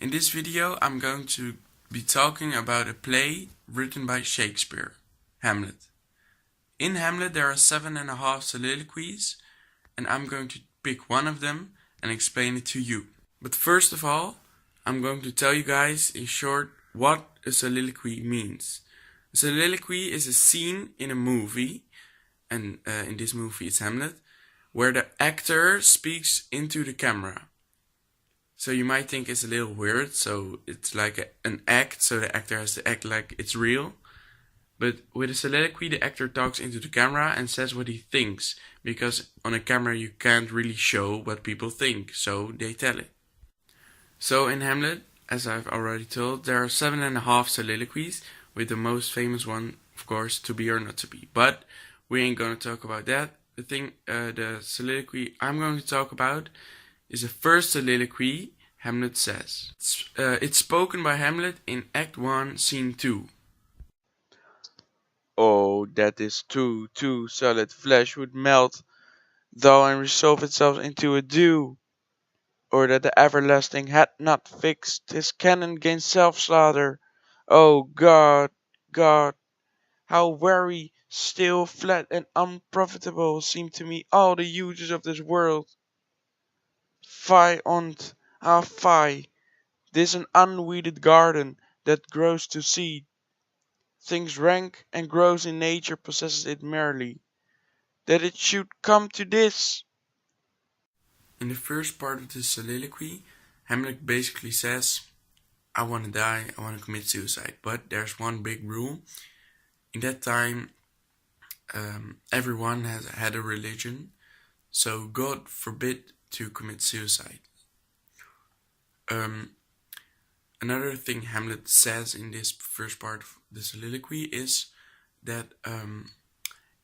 In this video I'm going to be talking about a play written by Shakespeare, Hamlet. In Hamlet there are 7.5 soliloquies, and I'm going to pick one of them and explain it to you. But first of all, I'm going to tell you guys in short what a soliloquy means. A soliloquy is a scene in a movie, and in this movie it's Hamlet, where the actor speaks into the camera. So you might think it's a little weird, so it's like an act, so the actor has to act like it's real. But with a soliloquy, the actor talks into the camera and says what he thinks, because on a camera you can't really show what people think, so they tell it. So in Hamlet, as I've already told, there are 7.5 soliloquies, with the most famous one, of course, to be or not to be. But we ain't gonna talk about that. The soliloquy I'm going to talk about is the first soliloquy Hamlet says. It's spoken by Hamlet in Act 1, Scene 2. Oh, that is too solid flesh would melt, though and resolve itself into a dew. Or that the everlasting had not fixed his cannon gainst self-slaughter. Oh God, God, how weary, still, flat, and unprofitable seem to me all the uses of this world. Fie on't, fie, this an unweeded garden that grows to seed. Things rank and gross in nature possesses it merely, that it should come to this. In the first part of the soliloquy, Hamlet basically says, I want to die, I want to commit suicide. But there's one big rule. In that time, everyone has had a religion, so God forbid to commit suicide. Another thing Hamlet says in this first part of the soliloquy is that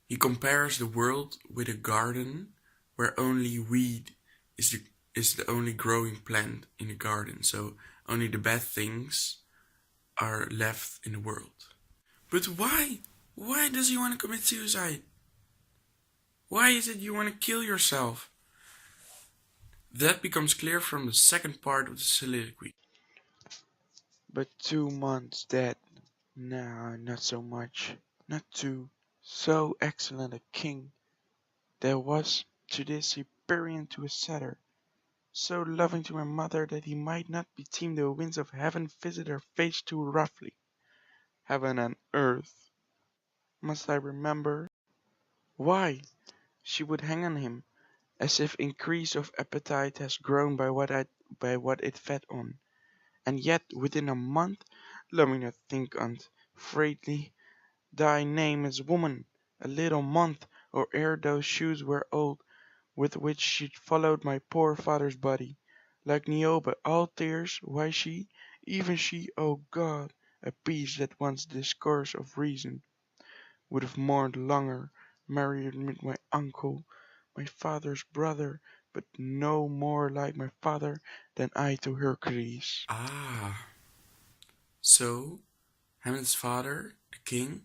he compares the world with a garden where only weed is the only growing plant in the garden, so only the bad things are left in the world. But why? Why does he want to commit suicide? Why is it you want to kill yourself? That becomes clear from the second part of the soliloquy. But 2 months dead, nah, not so much, not 2. So excellent a king, there was to this Hyperion to a satyr, so loving to my mother that he might not beteem the winds of heaven visit her face too roughly. Heaven and earth, must I remember? Why, she would hang on him, as if increase of appetite has grown by what it fed on. And yet within a month, let me not think on't, freely, thy name is woman, a little month, or ere those shoes were old, with which she followed my poor father's body, like Niobe, all tears, why she, even she, O God, a piece that once discourse of reason, would have mourned longer, married with my uncle, my father's brother, but no more like my father than I to Hercules. So Hamlet's father, the king,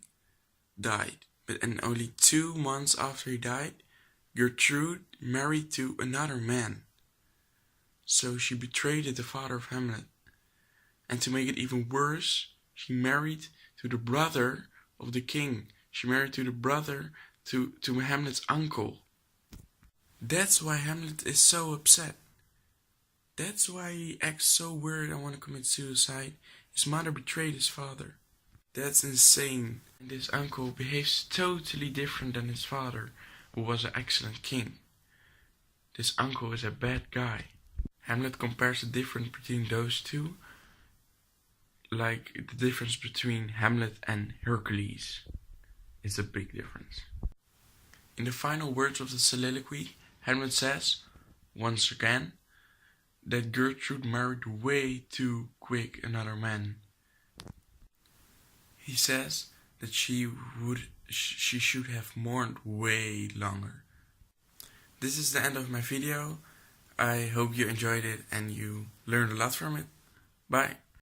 died, and only 2 months after he died, Gertrude married to another man. So she betrayed the father of Hamlet. And to make it even worse, she married to the brother of the king. She married to the brother to Hamlet's uncle. That's why Hamlet is so upset. That's why he acts so weird and want to commit suicide. His mother betrayed his father. That's insane. And this uncle behaves totally different than his father, who was an excellent king. This uncle is a bad guy. Hamlet compares the difference between those two, like the difference between Hamlet and Hercules. It's a big difference. In the final words of the soliloquy, Hamlet says, once again, that Gertrude married way too quick another man. He says that she should have mourned way longer. This is the end of my video. I hope you enjoyed it and you learned a lot from it. Bye.